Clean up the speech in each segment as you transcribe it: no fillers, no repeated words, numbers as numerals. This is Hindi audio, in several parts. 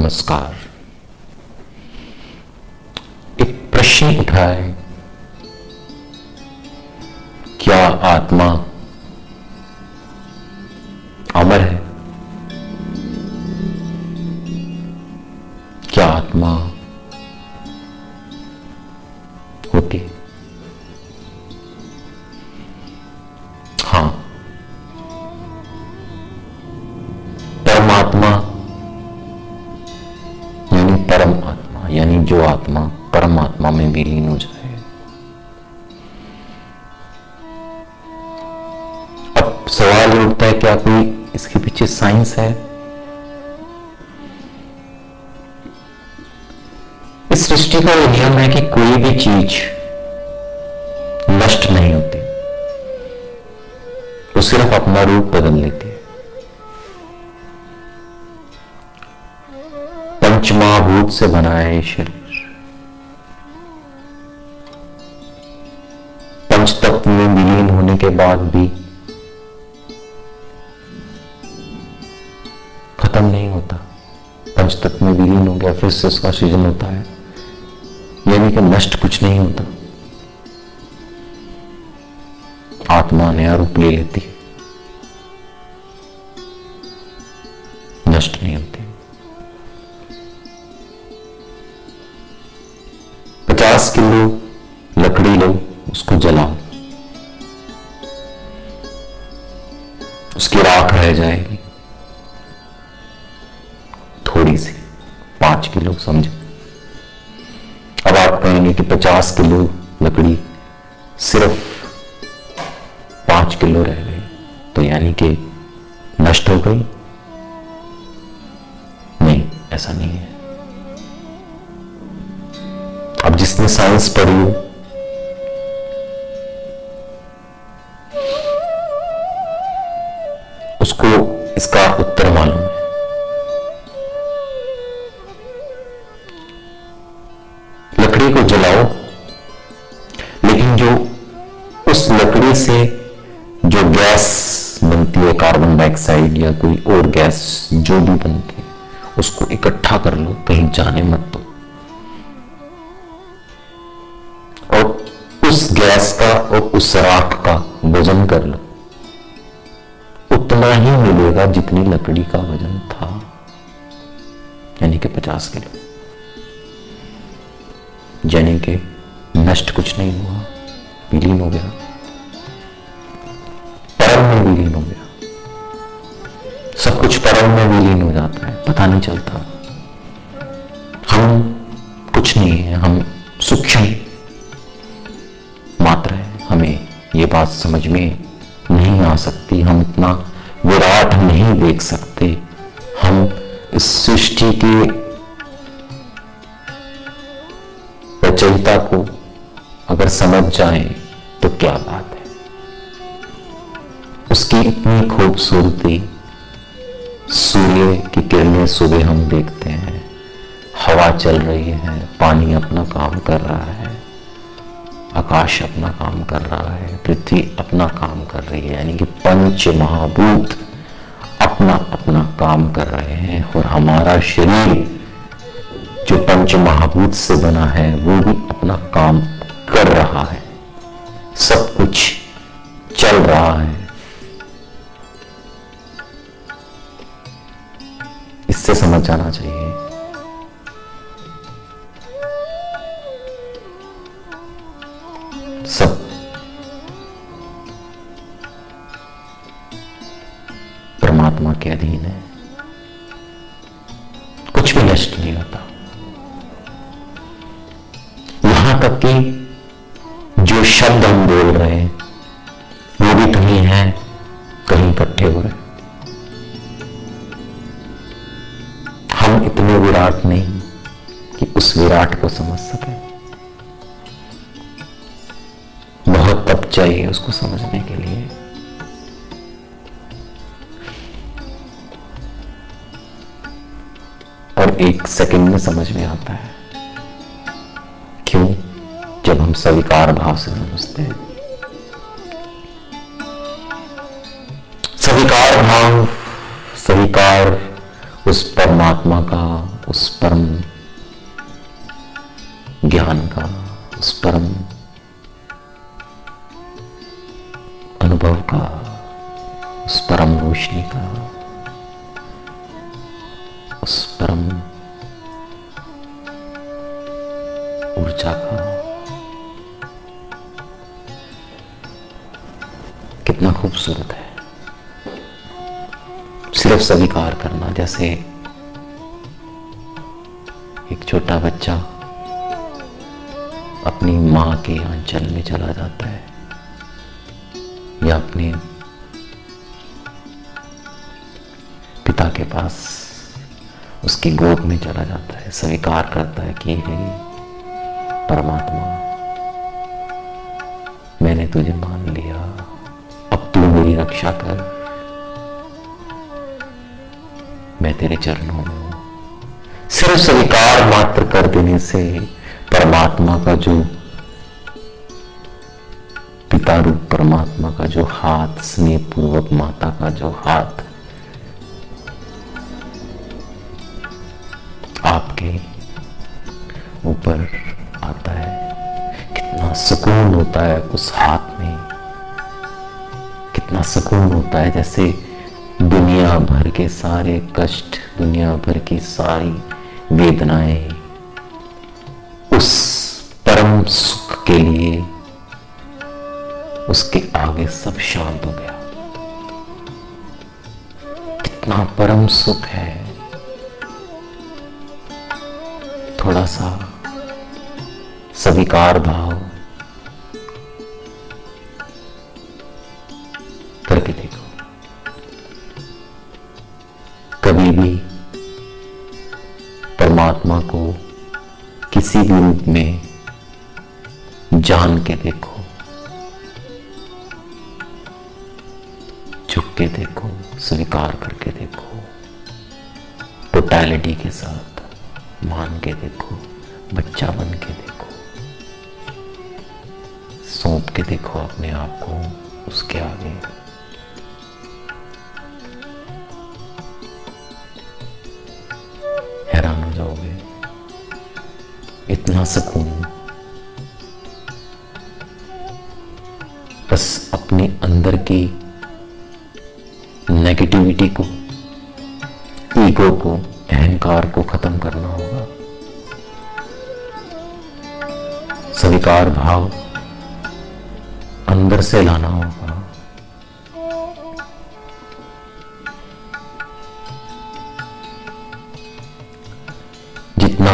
नमस्कार। एक प्रश्न उठा है, क्या आत्मा अमर है? क्या आत्मा होती है? हाँ, परमात्मा यानी परम आत्मा, यानी जो आत्मा परमात्मा में विलीन हो जाए। अब सवाल ये उठता है, क्या कोई इसके पीछे साइंस है? इस सृष्टि का यह नियम है कि कोई भी चीज नष्ट नहीं होती, वो सिर्फ अपना रूप बदल लेती है। पंचमहाभूत से बना है ये शरीर, पंचतत्व में विलीन होने के बाद भी खत्म नहीं होता। पंचतत्व में विलीन हो गया, फिर से उसका सृजन होता है, यानी कि नष्ट कुछ नहीं होता। आत्मा नया रूप ले लेती है, नष्ट नहीं होती। 50 किलो लकड़ी लो, उसको जलाओ, उसकी राख रह जाएगी थोड़ी सी, 5 किलो समझे। अब आप कहेंगे कि 50 किलो लकड़ी सिर्फ 5 किलो रह गई, तो यानी कि नष्ट हो गई? नहीं, ऐसा नहीं है। अब जिसने साइंस पढ़ी हो, उसको इसका उत्तर मालूम है। लकड़ी को जलाओ, लेकिन जो उस लकड़ी से जो गैस बनती है, कार्बन डाइऑक्साइड या कोई और गैस जो भी बनती है, उसको इकट्ठा कर लो, कहीं जाने मत दो। और उस गैस का और उस राख का वजन कर लो, उतना ही मिलेगा जितनी लकड़ी का वजन था, यानी कि 50 किलो। यानी कि नष्ट कुछ नहीं हुआ, विलीन हो गया, परम में विलीन हो गया। सब कुछ परम में विलीन हो जाता है, पता नहीं चलता। हम कुछ नहीं है, हम सूक्ष्म मात्र है। हमें ये बात समझ में नहीं आ सकती, हम इतना विराट नहीं देख सकते। हम इस सृष्टि के रचयिता को अगर समझ जाएं तो क्या बात है। उसकी इतनी खूबसूरती, सूर्य की किरणें सुबह हम देखते हैं, हवा चल रही है, पानी अपना काम कर रहा है, आकाश अपना काम कर रहा है, पृथ्वी अपना काम कर रही है, यानी कि पंच महाभूत अपना अपना काम कर रहे हैं। और हमारा शरीर जो पंच महाभूत से बना है, वो भी अपना काम कर रहा है, सब कुछ चल रहा है। इससे समझ जाना चाहिए। सब परमात्मा के अधीन है, कुछ भी नष्ट नहीं होता। यहां तक कि जो शब्द हम बोल रहे हैं वो भी कहीं है, कहीं इकट्ठे हो रहे हैं। हम इतने विराट नहीं कि उस विराट को समझ सके, बहुत तप चाहिए उसको समझने के लिए। और 1 सेकंड में समझ में आता है। क्यों? जब हम स्वीकार भाव से समझते हैं। स्वीकार भाव, स्वीकार उस परमात्मा का, उस परम ज्ञान का, उस परम अनुभव का, उस परम रोशनी का, उस परम ऊर्जा का। कितना खूबसूरत है। सिर्फ स्वीकार करना, जैसे एक छोटा बच्चा अपनी मां के आंचल में चला जाता है या अपने पिता के पास उसकी गोद में चला जाता है, स्वीकार करता है कि हे परमात्मा, मैंने तुझे मान लिया, अब तू मेरी रक्षा कर, मैं तेरे चरणों में हूं। सिर्फ स्वीकार मात्र कर देने से परमात्मा का जो पिता रूप परमात्मा का जो हाथ, स्नेह पूर्वक माता का जो हाथ आपके ऊपर आता है, कितना सुकून होता है उस हाथ में। कितना सुकून होता है, जैसे दुनिया भर के सारे कष्ट, दुनिया भर की सारी वेदनाएं उस परम सुख के लिए, उसके आगे सब शांत हो गया। कितना परम सुख है। थोड़ा सा स्वीकार भाव करके देखो। कभी भी परमात्मा को किसी भी रूप में जान के देखो, झुक के देखो, स्वीकार करके देखो, टोटलिटी के साथ मान के देखो, बच्चा बन के देखो, सौंप के देखो अपने आप को उसके आगे। हैरान हो जाओगे, इतना सुकून। बस अपने अंदर की नेगेटिविटी को, ईगो को, अहंकार को खत्म करना होगा। स्वीकार भाव अंदर से लाना होगा। जितना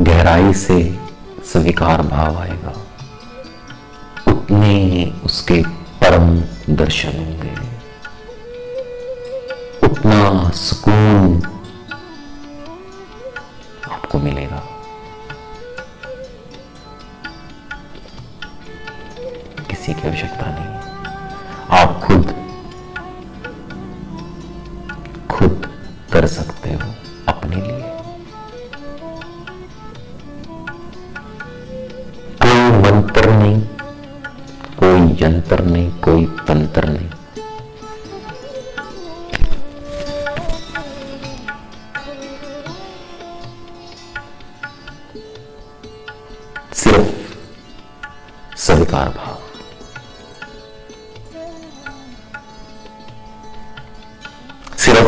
गहराई से स्वीकार भाव आएगा, उतने उसके परम दर्शन होंगे, उतना सुकून आपको मिलेगा। किसी की आवश्यकता नहीं, आप खुद कर सकते हो अपने लिए। कोई मंत्र नहीं, कोई यंत्र नहीं, कोई तंत्र नहीं। सिर्फ स्वीकार भाव। सिर्फ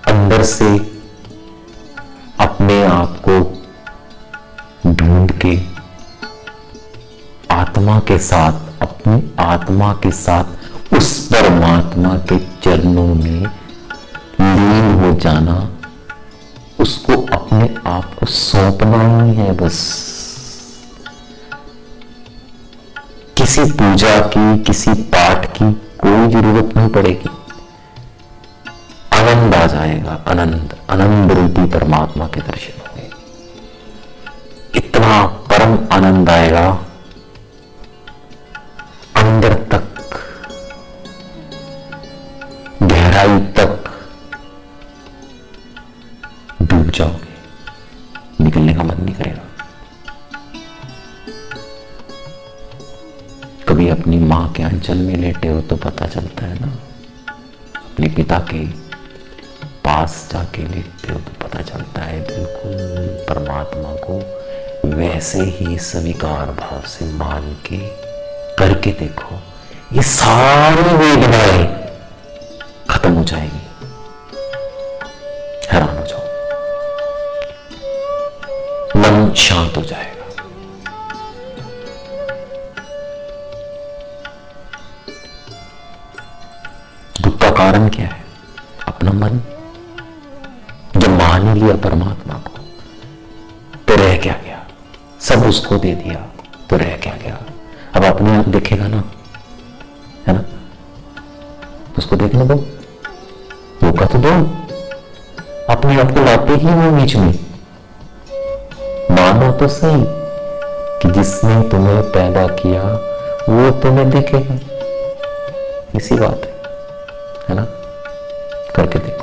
अंदर से अपने आप को ढूंढ के आत्मा के साथ, अपनी आत्मा के साथ उस परमात्मा के चरणों में लीन हो जाना, उसको अपने आप को सौंपना ही है। बस किसी पूजा की, किसी पाठ की कोई जरूरत नहीं पड़ेगी। आनंद आ जाएगा, आनंद रूपी परमात्मा के दर्शन होंगे। इतना परम आनंद आएगा, अंदर तक, गहराई तक डूब जाओगे, निकलने का मन नहीं करेगा। कभी अपनी मां के आंचल में लेटे हो तो पता चलता है ना, अपने पिता के पास जाके लेटते हो तो पता चलता है बिल्कुल परमात्मा को वैसे ही स्वीकार भाव से मान के करके देखो, ये सारी वेदनाएं खत्म हो जाएगी। हैरान हो जाओ, मन शांत हो जाएगा। दुख का कारण क्या है? अपना मन। जब मान लिया परमात्मा को तो रह क्या गया? सब उसको दे दिया तो रह क्या गया? अब अपने आप देखेगा ना, है ना? उसको देखने दो, मौका तो दो। अपने आप को लाते ही वो बीच में। मानो तो सही कि जिसने तुम्हें पैदा किया वो तुम्हें देखेगा। इसी बात है ना? करके देखो।